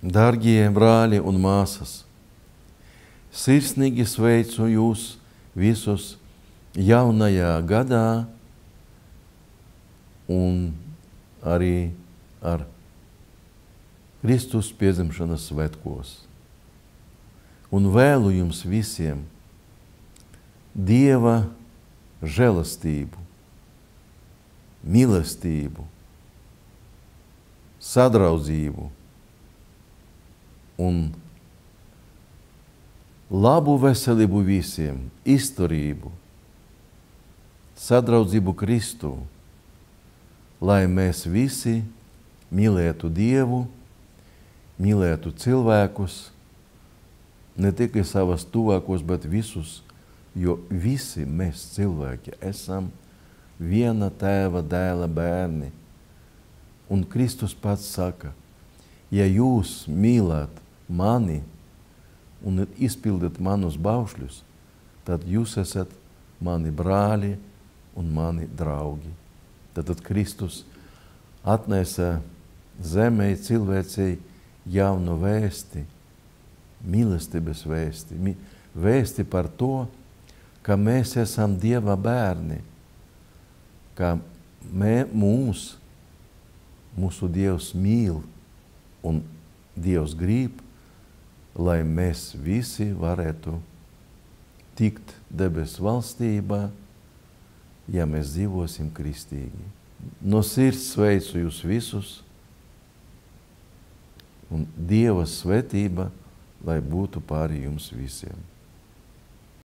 Dargie brāļi un māsas, sirsnīgi sveicu jūs visus jaunajā gadā un arī ar Kristus piedzimšanas svētkos. Un vēlu jums visiem Dieva žēlastību, mīlestību, sadraudzību un labu veselību visiem, izturību, sadraudzību Kristu, lai mēs visi mīlētu Dievu, mīlētu cilvēkus, ne tikai savas tuvākos, bet visus, jo visi mēs cilvēki esam viena tēva dēla bērni. Un Kristus pats saka, ja jūs mīlat mani un izpildat manus baušļus, tad jūs esat mani brāļi un mani draugi. Tad Kristus atnesa zemē cilvēcei jaunu vēsti, mīlestības vēsti, vēsti par to, ka mēs esam Dieva bērni, ka mūsu Dievs mīl un Dievs grib, lai mēs visi varētu tikt debesu valstībā, ja mēs dzīvosim kristīgi. No sirds sveicu jūs visus un Dieva svētība, lai būtu pāri jums visiem.